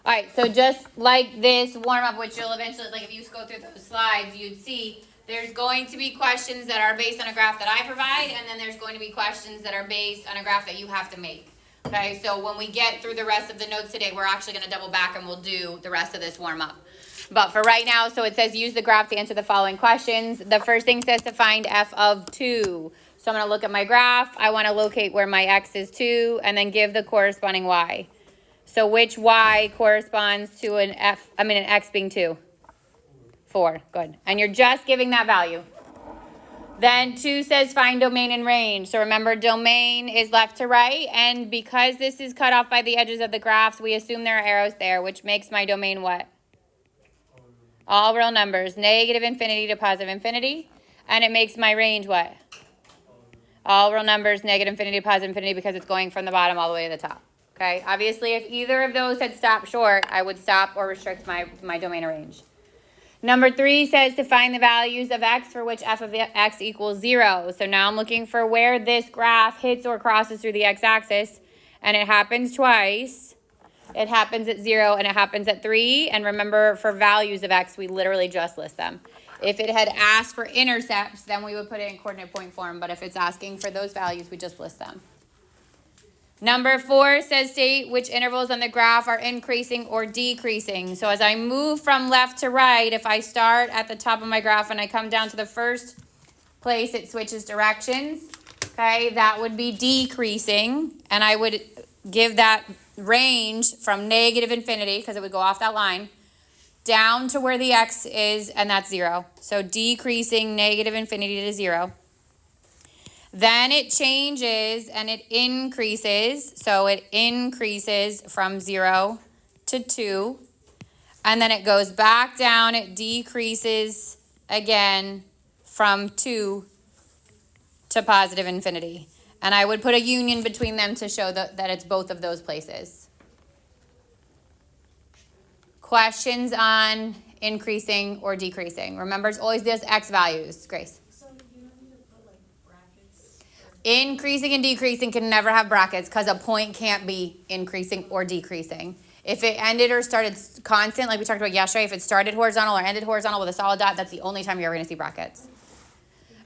All right, so just like this warm-up, which you'll eventually, like if you go through those slides, you'd see there's going to be questions that are based on a graph that I provide, and then there's going to be questions that are based on a graph that you have to make. Okay, so when we get through the rest of the notes today, we're actually going to double back and we'll do the rest of this warm-up. But for right now, so it says use the graph to answer the following questions. The first thing says to find f of 2. So I'm going to look at my graph. I want to locate where my x is 2 and then give the corresponding y. So which y corresponds to an x being 2? 4, good. And you're just giving that value. Then 2 says find domain and range. So remember, domain is left to right, and because this is cut off by the edges of the graphs, we assume there are arrows there, which makes my domain what? All real numbers, negative infinity to positive infinity. And it makes my range what? All real numbers, negative infinity to positive infinity, because it's going from the bottom all the way to the top. Okay, obviously if either of those had stopped short, I would stop or restrict my domain or range. Number 3 says to find the values of x for which f of x equals 0. So now I'm looking for where this graph hits or crosses through the x-axis, and it happens twice. It happens at 0 and it happens at 3. And remember, for values of x, we literally just list them. If it had asked for intercepts, then we would put it in coordinate point form. But if it's asking for those values, we just list them. Number 4 says state which intervals on the graph are increasing or decreasing. So as I move from left to right, if I start at the top of my graph and I come down to the first place, it switches directions. Okay, that would be decreasing. And I would give that range from negative infinity, because it would go off that line, down to where the x is, and that's 0. So decreasing negative infinity to 0. Then it changes and it increases. So it increases from 0 to 2. And then it goes back down. It decreases again from 2 to positive infinity. And I would put a union between them to show that it's both of those places. Questions on increasing or decreasing? Remember, it's always this x values. Grace? Increasing and decreasing can never have brackets because a point can't be increasing or decreasing. If it ended or started constant, like we talked about yesterday, if it started horizontal or ended horizontal with a solid dot, that's the only time you're ever going to see brackets.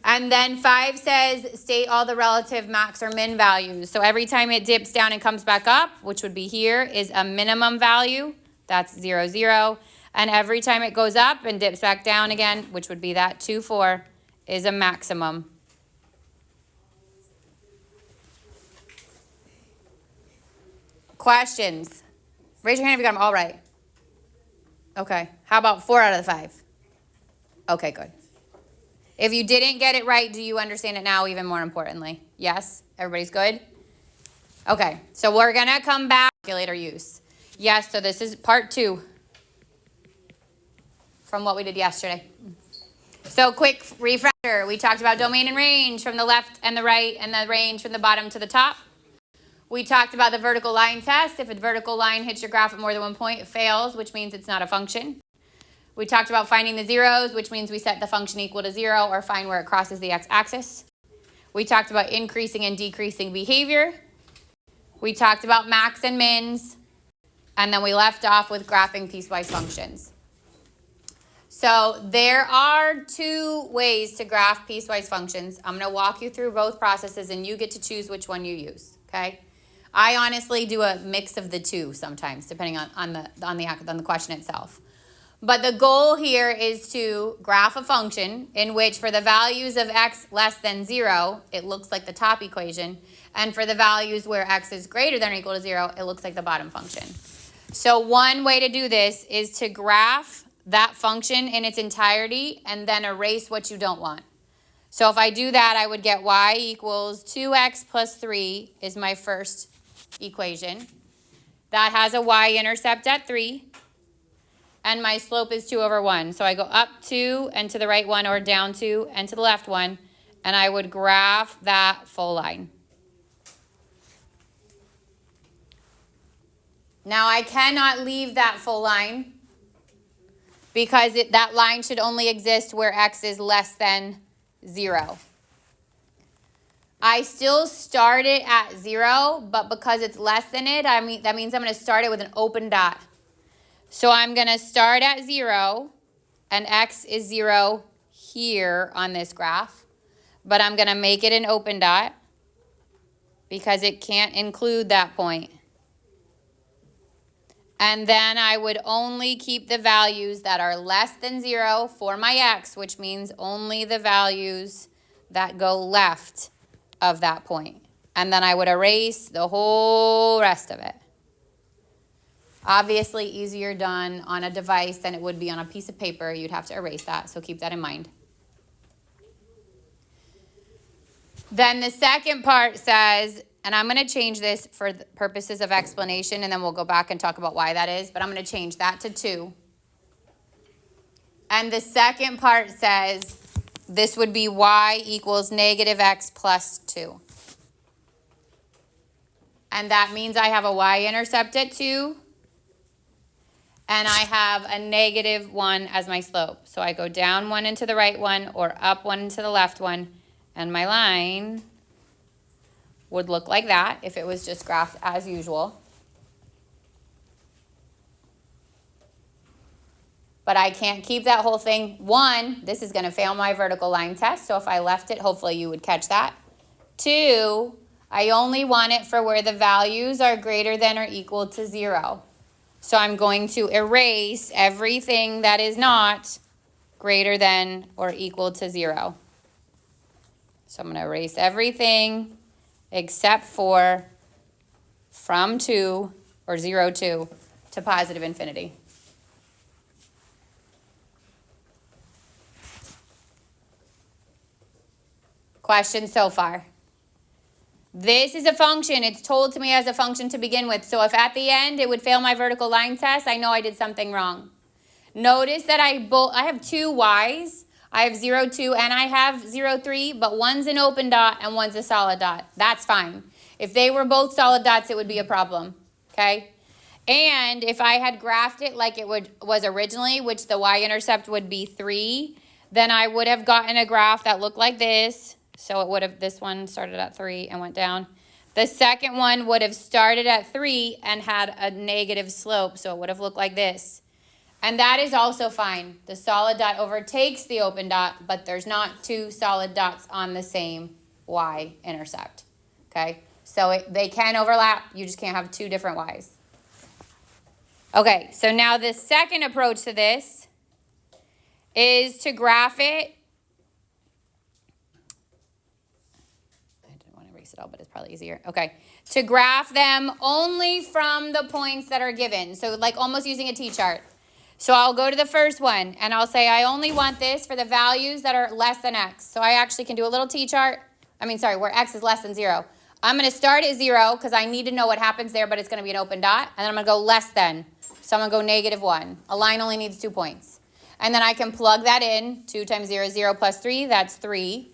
And then 5 says state all the relative max or min values. So every time it dips down and comes back up, which would be here, is a minimum value. That's 0, 0. And every time it goes up and dips back down again, which would be that 2, 4, is a maximum. Questions? Raise your hand if you got them all right. Okay. How about 4 out of the 5? Okay, good. If you didn't get it right, do you understand it now, even more importantly? Yes? Everybody's good? Okay. So we're going to come back to calculator use. Yes, so this is part 2 from what we did yesterday. So quick refresher. We talked about domain and range from the left and the right, and the range from the bottom to the top. We talked about the vertical line test. If a vertical line hits your graph at more than 1 point, it fails, which means it's not a function. We talked about finding the zeros, which means we set the function equal to 0 or find where it crosses the x-axis. We talked about increasing and decreasing behavior. We talked about max and mins. And then we left off with graphing piecewise functions. So there are 2 ways to graph piecewise functions. I'm going to walk you through both processes, and you get to choose which one you use, okay? I honestly do a mix of the 2 sometimes, depending on the question itself. But the goal here is to graph a function in which for the values of x less than 0, it looks like the top equation. And for the values where x is greater than or equal to 0, it looks like the bottom function. So one way to do this is to graph that function in its entirety and then erase what you don't want. So if I do that, I would get y equals 2x plus 3 is my first equation. That has a y-intercept at 3. And my slope is 2 over 1. So I go up 2 and to the right 1, or down 2 and to the left 1. And I would graph that full line. Now I cannot leave that full line because that line should only exist where x is less than 0. I still start it at 0, but because it's less than it, that means I'm going to start it with an open dot. So I'm going to start at 0, and x is 0 here on this graph. But I'm going to make it an open dot because it can't include that point. And then I would only keep the values that are less than 0 for my x, which means only the values that go left of that point. And then I would erase the whole rest of it. Obviously easier done on a device than it would be on a piece of paper. You'd have to erase that, so keep that in mind. Then the second part says, and I'm going to change this for the purposes of explanation, and then we'll go back and talk about why that is, but I'm going to change that to 2. And the second part says this would be y equals negative x plus 2. And that means I have a y-intercept at 2, and I have a negative 1 as my slope. So I go down 1 into the right one, or up 1 into the left one, and my line would look like that if it was just graphed as usual. But I can't keep that whole thing. 1, this is going to fail my vertical line test, so if I left it, hopefully you would catch that. 2, I only want it for where the values are greater than or equal to 0. So I'm going to erase everything that is not greater than or equal to 0. So I'm going to erase everything except for from 2 or 0 to positive infinity. Questions so far? This is a function. It's told to me as a function to begin with. So if at the end it would fail my vertical line test, I know I did something wrong. Notice that I have 2 y's. I have 0, 2, and I have 0, 3, but one's an open dot and one's a solid dot. That's fine. If they were both solid dots, it would be a problem, okay? And if I had graphed it like it was originally, which the y-intercept would be 3, then I would have gotten a graph that looked like this. So it would have, this one started at 3 and went down. The second one would have started at 3 and had a negative slope, so it would have looked like this. And that is also fine. The solid dot overtakes the open dot, but there's not 2 solid dots on the same y-intercept, okay? So they can overlap, you just can't have 2 different y's. Okay, so now the second approach to this is to graph it. I didn't want to erase it all, but it's probably easier. Okay, to graph them only from the points that are given. So like almost using a t-chart. So I'll go to the first one, and I'll say I only want this for the values that are less than x. So I actually can do a little t-chart. Where x is less than 0. I'm going to start at 0 because I need to know what happens there, but it's going to be an open dot. And then I'm going to go less than. So I'm going to go negative 1. A line only needs 2 points. And then I can plug that in. 2 times 0 is 0 plus 3, that's 3.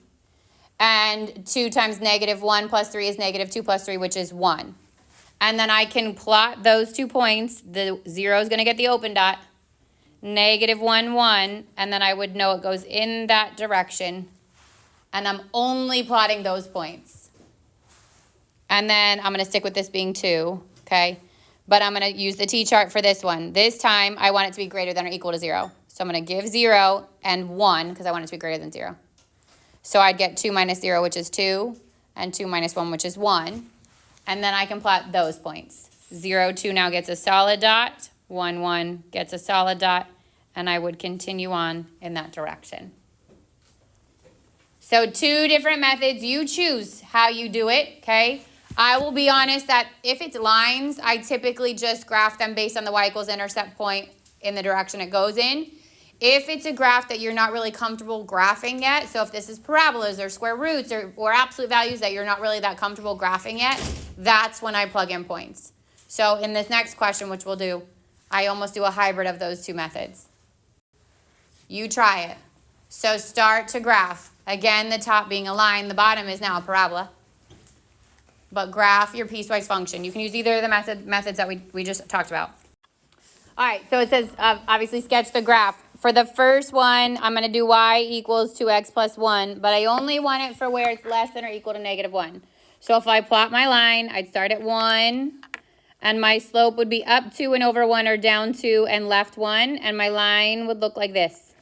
And 2 times negative 1 plus 3 is negative 2 plus 3, which is 1. And then I can plot those 2 points. The 0 is going to get the open dot. Negative 1, 1, and then I would know it goes in that direction. And I'm only plotting those points. And then I'm going to stick with this being 2, okay? But I'm going to use the t-chart for this one. This time, I want it to be greater than or equal to 0. So I'm going to give 0 and 1 because I want it to be greater than 0. So I'd get 2 minus 0, which is 2, and 2 minus 1, which is 1. And then I can plot those points. 0, 2 now gets a solid dot. 1, 1 gets a solid dot, and I would continue on in that direction. So 2 different methods. You choose how you do it, okay? I will be honest that if it's lines, I typically just graph them based on the y equals intercept point in the direction it goes in. If it's a graph that you're not really comfortable graphing yet, so if this is parabolas or square roots or absolute values that you're not really that comfortable graphing yet, that's when I plug in points. So in this next question, which we'll do, I almost do a hybrid of those 2 methods. You try it. So start to graph. Again, the top being a line, the bottom is now a parabola. But graph your piecewise function. You can use either of the methods that we just talked about. All right, so it says obviously sketch the graph. For the first one, I'm going to do y equals 2x plus 1, but I only want it for where it's less than or equal to negative 1. So if I plot my line, I'd start at 1, and my slope would be up 2 and over 1 or down 2 and left 1, and my line would look like this.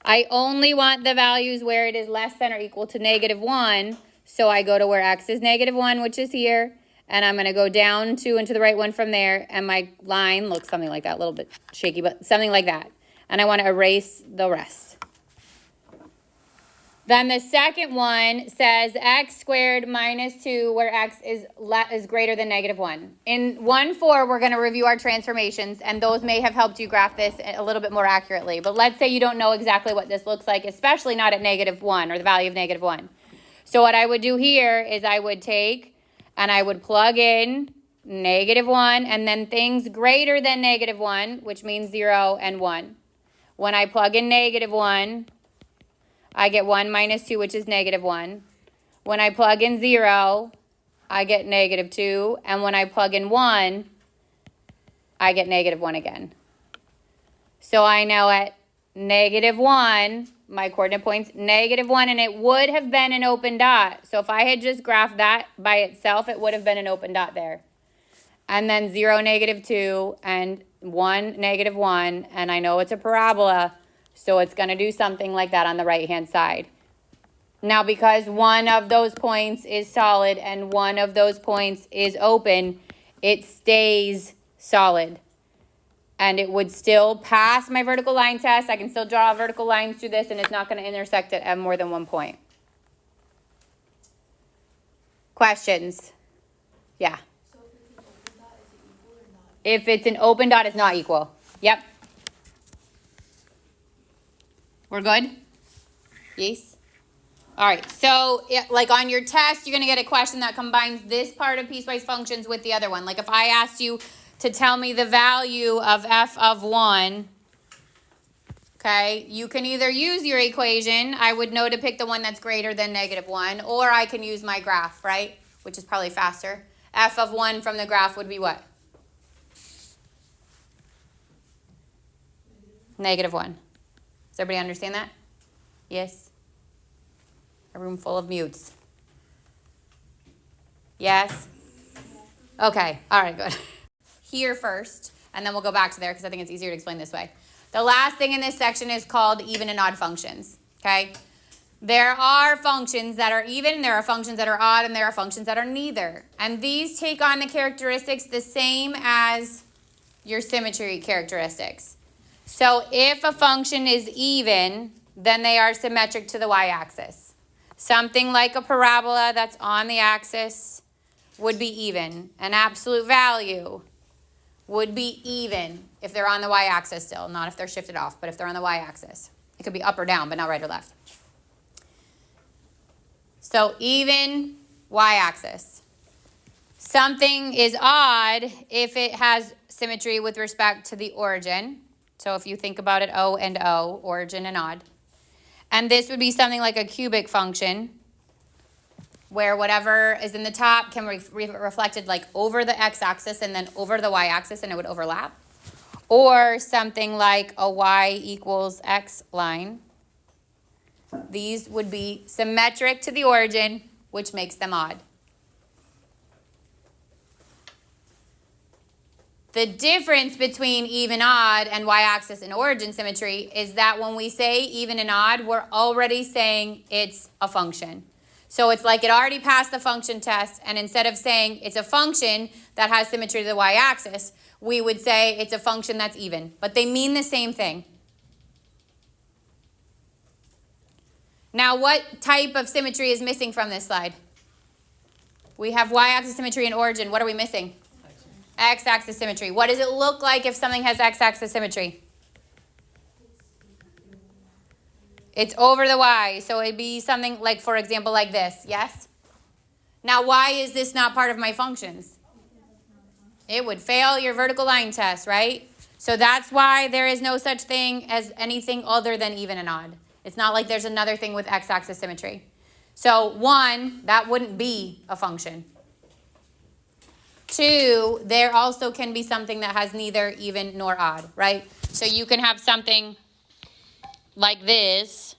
I only want the values where it is less than or equal to -1, so I go to where x is -1, which is here, and I'm going to go down 2 and to the right 1 from there, and my line looks something like that, a little bit shaky, but something like that. And I want to erase the rest. Then the second one says x squared minus 2, where x is greater than -1. In 1-4, we're going to review our transformations, and those may have helped you graph this a little bit more accurately. But let's say you don't know exactly what this looks like, especially not at -1 or the value of -1. So what I would do here is I would take and I would plug in -1 and then things greater than -1, which means 0 and 1. When I plug in -1, I get 1 minus 2, which is -1. When I plug in 0, I get -2. And when I plug in 1, I get -1 again. So I know at -1, my coordinate point's -1, and it would have been an open dot. So if I had just graphed that by itself, it would have been an open dot there. And then 0, -2, and 1, -1, and I know it's a parabola, so it's going to do something like that on the right-hand side. Now, because one of those points is solid and one of those points is open, it stays solid. And it would still pass my vertical line test. I can still draw vertical lines through this, and it's not going to intersect it at more than one point. Questions? Yeah. So if it's an open dot, is it equal or not? If it's an open dot, it's not equal. Yep. We're good? Yes? All right, so like on your test, you're going to get a question that combines this part of piecewise functions with the other one. Like if I asked you to tell me the value of f of 1, okay, you can either use your equation. I would know to pick the one that's greater than -1, or I can use my graph, right, which is probably faster. F of 1 from the graph would be what? -1. Does everybody understand that? Yes? A room full of mutes. Yes? Okay, all right, good. Here first, and then we'll go back to there because I think it's easier to explain this way. The last thing in this section is called even and odd functions, okay? There are functions that are even, there are functions that are odd, and there are functions that are neither. And these take on the characteristics the same as your symmetry characteristics. So if a function is even, then they are symmetric to the y-axis. Something like a parabola that's on the axis would be even. An absolute value would be even if they're on the y-axis still, not if they're shifted off, but if they're on the y-axis. It could be up or down, but not right or left. So even y-axis. Something is odd if it has symmetry with respect to the origin. So if you think about it, O and O, origin and odd. And this would be something like a cubic function, where whatever is in the top can be reflected like over the x-axis and then over the y-axis, and it would overlap. Or something like a y equals x line. These would be symmetric to the origin, which makes them odd. The difference between even, odd, and y-axis and origin symmetry is that when we say even and odd, we're already saying it's a function. So it's like it already passed the function test, and instead of saying it's a function that has symmetry to the y-axis, we would say it's a function that's even. But they mean the same thing. Now, what type of symmetry is missing from this slide? We have y-axis symmetry and origin. What are we missing? X-axis symmetry. What does it look like if something has x-axis symmetry? It's over the y. So it'd be something like, for example, like this. Yes? Now, why is this not part of my functions? It would fail your vertical line test, right? So that's why there is no such thing as anything other than even and odd. It's not like there's another thing with x-axis symmetry. So 1, that wouldn't be a function. 2, there also can be something that has neither even nor odd, right? So you can have something like this,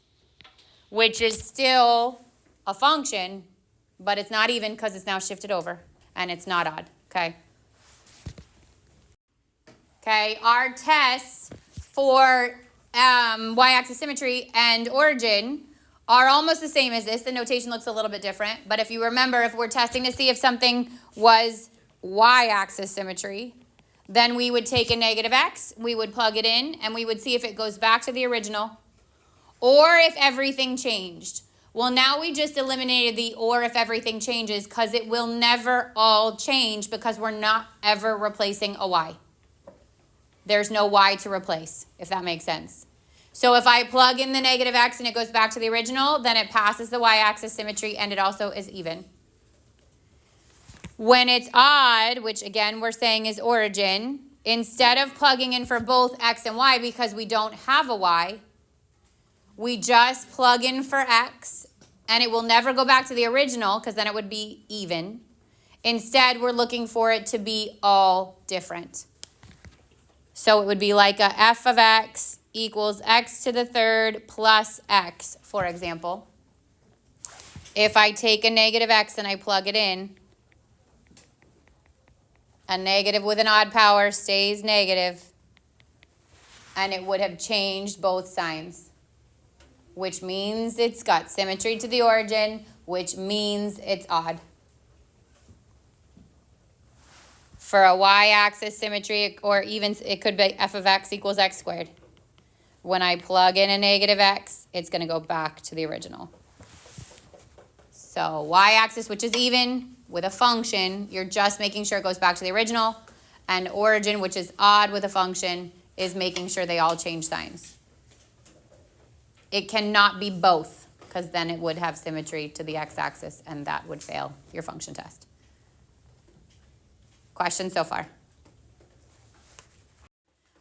which is still a function, but it's not even because it's now shifted over, and it's not odd, okay? Okay, our tests for y-axis symmetry and origin are almost the same as this. The notation looks a little bit different, but if you remember, if we're testing to see if something was y-axis symmetry, then we would take a negative x, we would plug it in, and we would see if it goes back to the original, or if everything changed. Well, now we just eliminated the or if everything changes because it will never all change because we're not ever replacing a y. There's no y to replace, if that makes sense. So if I plug in the negative x and it goes back to the original, then it passes the y-axis symmetry and it also is even. When it's odd, which again we're saying is origin, instead of plugging in for both x and y because we don't have a y, we just plug in for x and it will never go back to the original because then it would be even. Instead, we're looking for it to be all different. So it would be like a f of x equals x to the third plus x, for example. If I take a negative x and I plug it in, a negative with an odd power stays negative, and it would have changed both signs, which means it's got symmetry to the origin, which means it's odd. For a y-axis symmetry, or even it could be f of x equals x squared. When I plug in a negative x, it's going to go back to the original. So y-axis, which is even, with a function, you're just making sure it goes back to the original. And origin, which is odd with a function, is making sure they all change signs. It cannot be both, because then it would have symmetry to the x-axis, and that would fail your function test. Questions so far?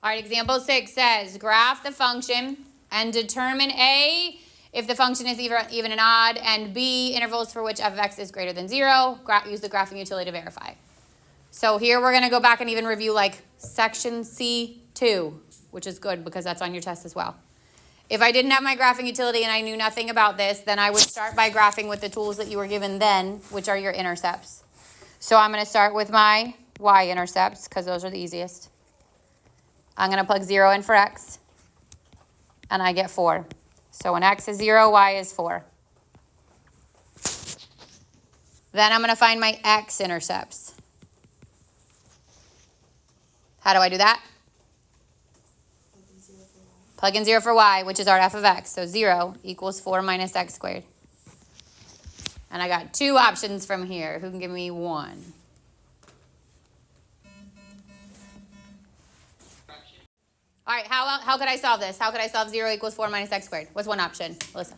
All right, example 6 says, graph the function and determine A, if the function is even and odd, and B, intervals for which f of x is greater than 0. Use the graphing utility to verify. So here we're going to go back and even review like section C2, which is good because that's on your test as well. If I didn't have my graphing utility and I knew nothing about this, then I would start by graphing with the tools that you were given then, which are your intercepts. So I'm going to start with my y-intercepts because those are the easiest. I'm going to plug 0 in for x, and I get 4. So when x is 0, y is 4. Then I'm going to find my x-intercepts. How do I do that? Plug in 0 for y, which is our f of x. So 0 equals 4 minus x squared. And I got 2 options from here. Who can give me 1? All right, how could I solve this? How could I solve 0 equals 4 minus x squared? What's one option? Listen.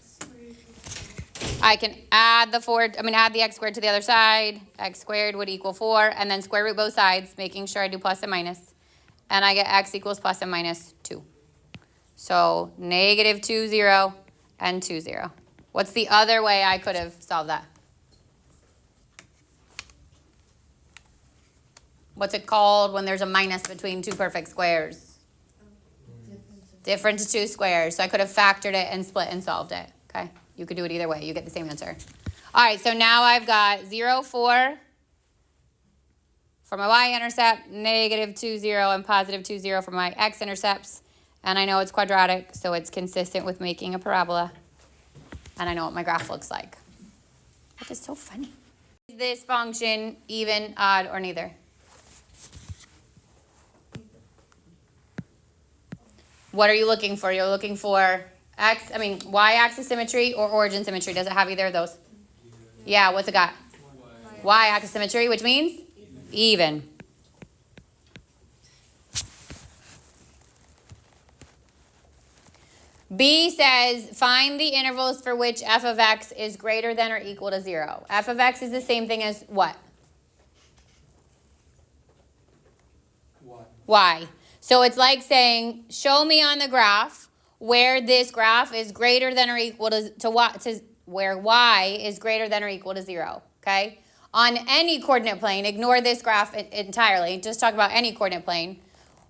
I can add the x squared to the other side. X squared would equal 4, and then square root both sides, making sure I do plus and minus. And I get x equals plus and minus 2. So negative 2, 0, and 2, 0. What's the other way I could have solved that? What's it called when there's a minus between two perfect squares? Difference of two squares. So I could have factored it and split and solved it. Okay? You could do it either way. You get the same answer. All right, so now I've got 0, 4 for my y-intercept, negative 2, 0, and positive 2, 0 for my x-intercepts. And I know it's quadratic, so it's consistent with making a parabola. And I know what my graph looks like. That is so funny. Is this function even, odd, or neither? What are you looking for? You're looking for y-axis symmetry or origin symmetry. Does it have either of those? Yeah, what's it got? Y-axis symmetry, which means even. B says, find the intervals for which f of x is greater than or equal to 0. F of x is the same thing as what? Y. So it's like saying, show me on the graph where this graph is greater than or equal to where y is greater than or equal to 0, okay? On any coordinate plane, ignore this graph entirely, just talk about any coordinate plane.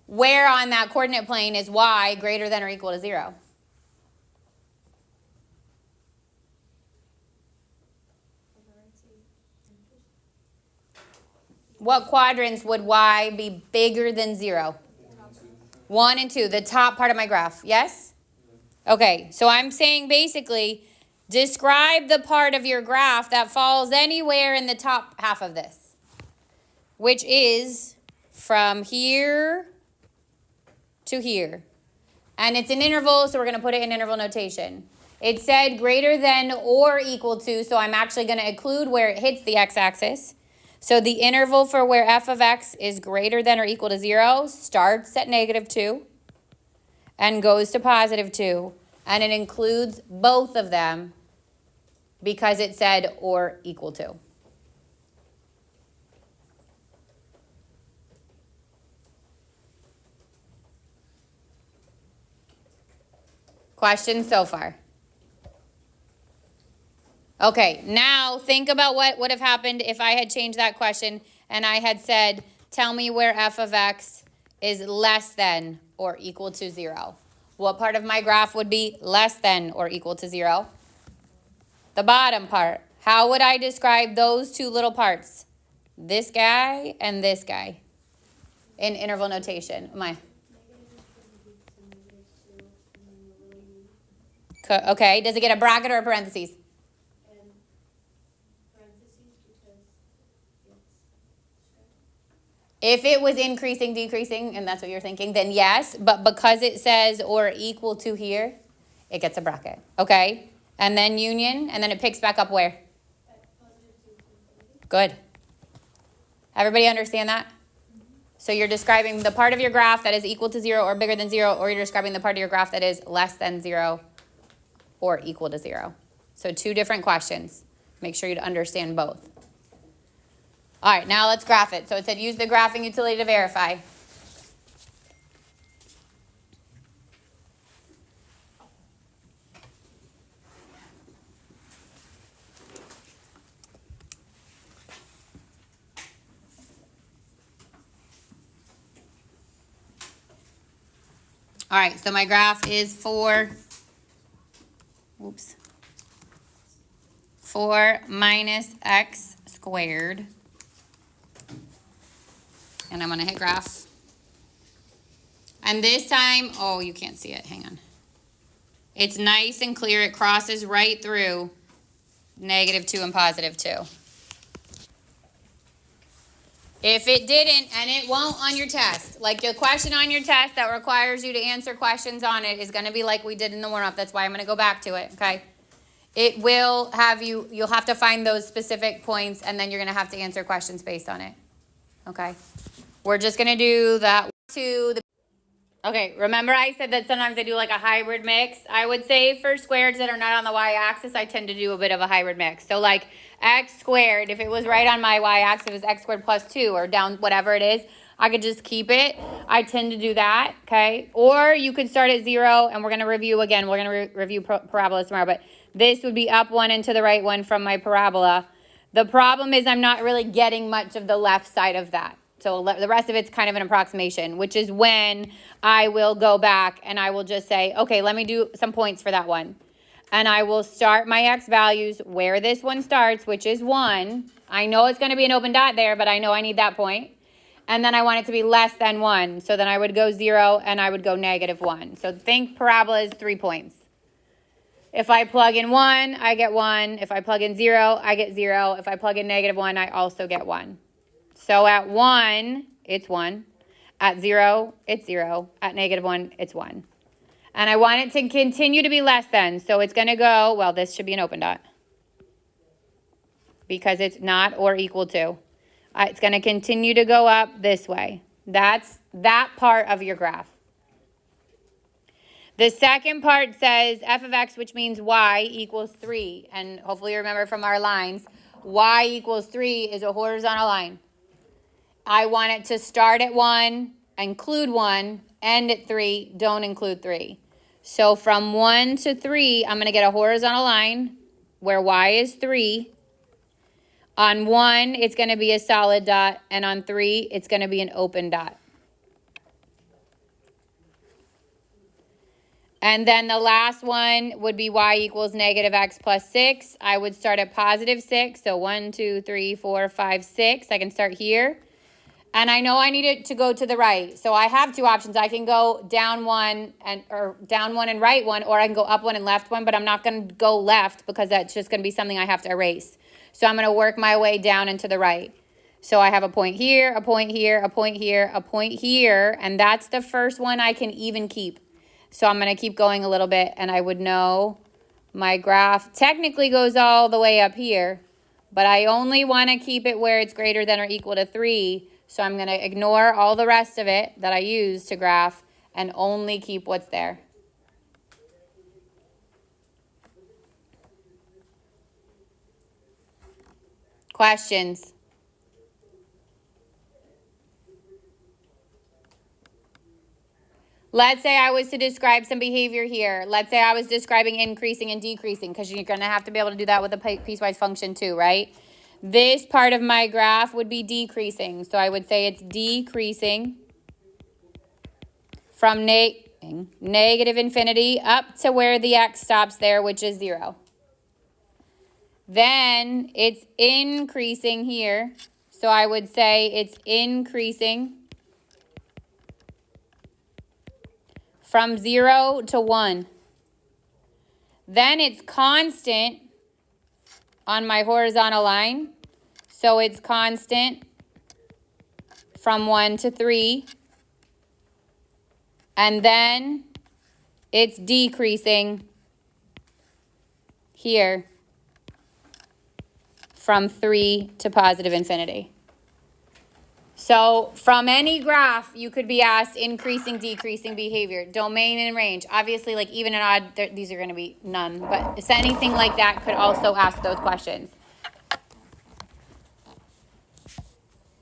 Where on that coordinate plane is y greater than or equal to 0? What quadrants would y be bigger than 0? 1 and 2, the top part of my graph, yes? Okay, so I'm saying basically, describe the part of your graph that falls anywhere in the top half of this, which is from here to here. And it's an interval, so we're going to put it in interval notation. It said greater than or equal to, so I'm actually going to include where it hits the x-axis. So the interval for where f of x is greater than or equal to 0 starts at -2 and goes to +2. And it includes both of them because it said or equal to. Questions so far? Okay, now think about what would have happened if I had changed that question and I had said, tell me where f of x is less than or equal to 0. What part of my graph would be less than or equal to 0? The bottom part. How would I describe those two little parts? This guy and this guy in interval notation. Okay, does it get a bracket or a parentheses? If it was increasing, decreasing, and that's what you're thinking, then yes. But because it says or equal to here, it gets a bracket. Okay? And then union, and then it picks back up where? Good. Everybody understand that? So you're describing the part of your graph that is equal to 0 or bigger than 0, or you're describing the part of your graph that is less than 0 or equal to 0. So two different questions. Make sure you understand both. All right, now let's graph it. So it said use the graphing utility to verify. All right, so my graph is 4 minus x squared. And I'm going to hit graph. And this time, oh, you can't see it. Hang on. It's nice and clear. It crosses right through -2 and +2. If it didn't, and it won't on your test, like the question on your test that requires you to answer questions on it is going to be like we did in the warm-up. That's why I'm going to go back to it, okay? It will have you'll have to find those specific points, and then you're going to have to answer questions based on it, okay? We're just going to do that to the... Okay, remember I said that sometimes I do like a hybrid mix? I would say for squares that are not on the y-axis, I tend to do a bit of a hybrid mix. So like x squared, if it was right on my y-axis, it was x squared plus 2 or down whatever it is, I could just keep it. I tend to do that, okay? Or you could start at 0, and we're going to review again. We're going to review parabolas tomorrow, but this would be up 1 and to the right 1 from my parabola. The problem is I'm not really getting much of the left side of that. So the rest of it's kind of an approximation, which is when I will go back and I will just say, okay, let me do some points for that one. And I will start my x values where this one starts, which is 1. I know it's going to be an open dot there, but I know I need that point. And then I want it to be less than 1. So then I would go 0 and I would go -1. So think parabola is 3 points. If I plug in 1, I get 1. If I plug in 0, I get 0. If I plug in -1, I also get 1. So at 1, it's 1. At 0, it's 0. At -1, it's 1. And I want it to continue to be less than. So it's going to go, well, this should be an open dot. Because it's not or equal to. It's going to continue to go up this way. That's that part of your graph. The second part says f of x, which means y equals 3. And hopefully you remember from our lines, y equals 3 is a horizontal line. I want it to start at 1, include 1, end at 3, don't include 3. So from 1 to 3, I'm going to get a horizontal line where y is 3. On 1, it's going to be a solid dot, and on 3, it's going to be an open dot. And then the last one would be y equals -x plus 6. I would start at +6, so 1, 2, 3, 4, 5, 6. I can start here. And I know I need it to go to the right. So I have two options. I can go down one and right one, or I can go up one and left one, but I'm not going to go left because that's just going to be something I have to erase. So I'm going to work my way down and to the right. So I have a point here, a point here, a point here, a point here, and that's the first one I can even keep. So I'm going to keep going a little bit, and I would know my graph technically goes all the way up here, but I only want to keep it where it's greater than or equal to 3. So I'm going to ignore all the rest of it that I use to graph and only keep what's there. Questions? Let's say I was to describe some behavior here. Let's say I was describing increasing and decreasing, because you're going to have to be able to do that with a piecewise function too, right? This part of my graph would be decreasing. So I would say it's decreasing from negative infinity up to where the x stops there, which is 0. Then it's increasing here. So I would say it's increasing from 0 to 1. Then it's constant on my horizontal line. So it's constant from 1 to 3. And then it's decreasing here from 3 to positive infinity. So from any graph, you could be asked increasing, decreasing behavior, domain and range. Obviously, like even and odd, these are going to be none. But it's anything like that could also ask those questions.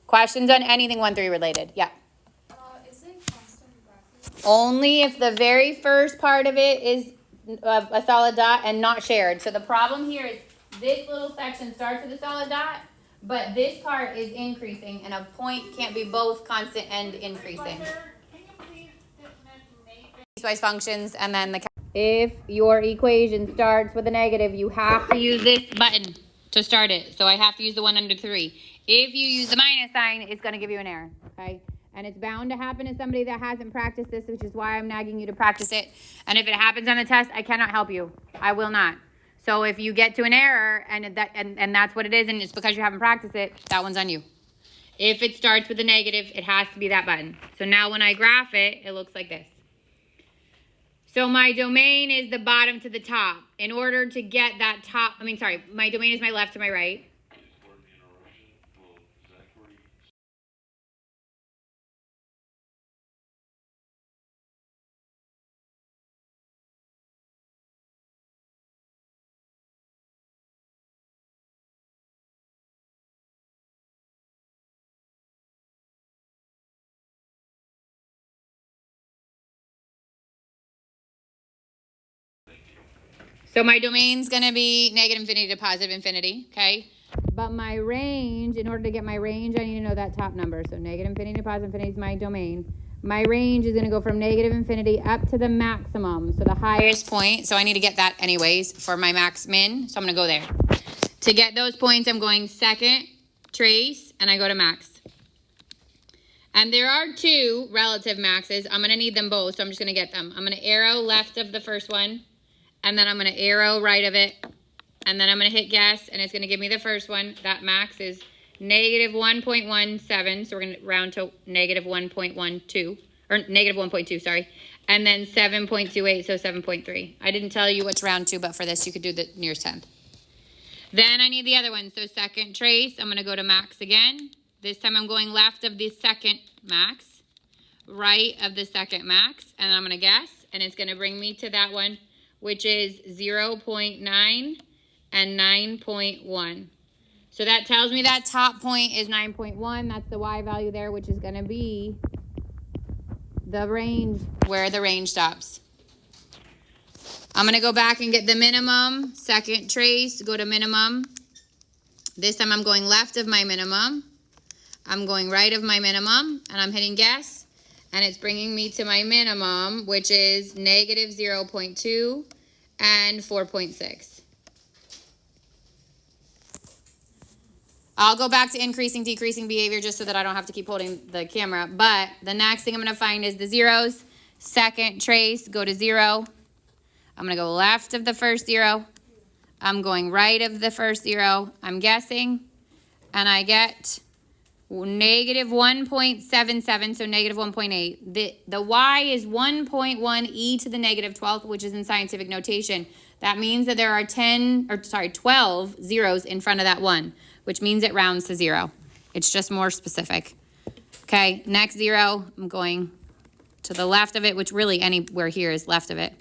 Questions on anything 1-3 related? Yeah. Is it constant graphing? Only if the very first part of it is a solid dot and not shared. So the problem here is this little section starts with a solid dot, but this part is increasing, and a point can't be both constant and increasing. Piecewise functions, and then if your equation starts with a negative, you have to use this button to start it. So I have to use the one under 3. If you use the minus sign, it's going to give you an error, okay? And it's bound to happen to somebody that hasn't practiced this, which is why I'm nagging you to practice it. And if it happens on the test, I cannot help you. I will not. So if you get to an error and that's what it is, and it's because you haven't practiced it, that one's on you. If it starts with a negative, it has to be that button. So now when I graph it, it looks like this. So my domain is the bottom to the top. In order to get that top, my domain is my left to my right. So my domain's going to be negative infinity to positive infinity, okay? But my range, in order to get my range, I need to know that top number. So negative infinity to positive infinity is my domain. My range is going to go from negative infinity up to the maximum, so the highest point. So I need to get that anyways for my max min, so I'm going to go there. To get those points, I'm going second, trace, and I go to max. And there are 2 relative maxes. I'm going to need them both, so I'm just going to get them. I'm going to arrow left of the first one, and then I'm going to arrow right of it, and then I'm going to hit guess, and it's going to give me the first one. That max is negative 1.17, so we're going to round to negative 1.12, or negative 1.2, sorry, and then 7.28, so 7.3. I didn't tell you which round to, but for this, you could do the nearest 10th. Then I need the other one, so second trace, I'm going to go to max again. This time I'm going left of the second max, right of the second max, and I'm going to guess, and it's going to bring me to that one, which is 0.9 and 9.1. So that tells me that top point is 9.1. That's the y value there, which is going to be the range, where the range stops. I'm going to go back and get the minimum. Second trace, go to minimum. This time I'm going left of my minimum. I'm going right of my minimum, and I'm hitting guess. And it's bringing me to my minimum, which is negative 0.2 and 4.6. I'll go back to increasing, decreasing behavior just so that I don't have to keep holding the camera. But the next thing I'm going to find is the zeros. Second trace, go to 0. I'm going to go left of the first 0. I'm going right of the first 0. I'm guessing. And I get negative 1.77, so negative 1.8. The y is 1.1 e to the negative 12th, which is in scientific notation. That means that there are 12 zeros in front of that 1, which means it rounds to 0. It's just more specific. Okay, next 0, I'm going to the left of it, which really anywhere here is left of it.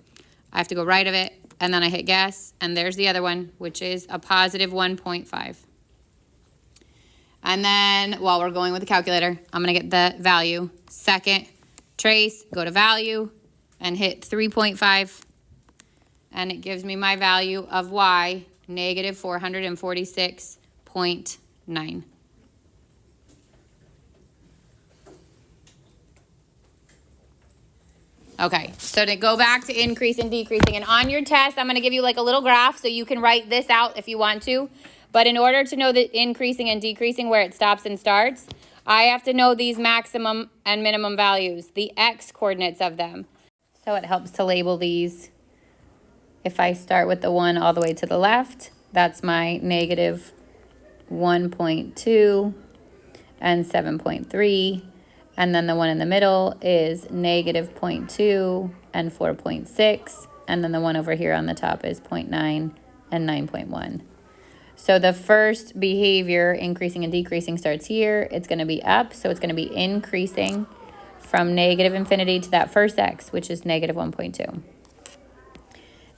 I have to go right of it, and then I hit guess, and there's the other one, which is a positive 1.5. And then, while we're going with the calculator, I'm going to get the value. Second trace, go to value, and hit 3.5. And it gives me my value of y, negative 446.9. Okay, so to go back to increase and decreasing, and on your test, I'm going to give you like a little graph so you can write this out if you want to. But in order to know the increasing and decreasing where it stops and starts, I have to know these maximum and minimum values, the x coordinates of them. So it helps to label these. If I start with the 1 all the way to the left, that's my negative 1.2 and 7.3. And then the one in the middle is negative 0.2 and 4.6. And then the one over here on the top is 0.9 and 9.1. So the first behavior, increasing and decreasing, starts here. It's going to be up, so it's going to be increasing from negative infinity to that first x, which is negative 1.2.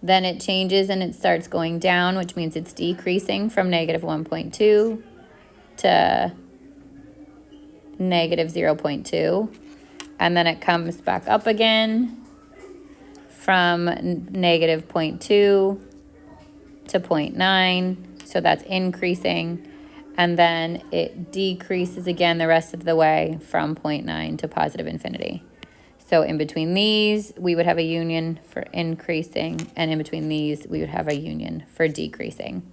Then it changes and it starts going down, which means it's decreasing from negative 1.2 to negative 0.2. And then it comes back up again from negative 0.2 to 0.9. So that's increasing. And then it decreases again the rest of the way from 0.9 to positive infinity. So in between these, we would have a union for increasing, and in between these, we would have a union for decreasing.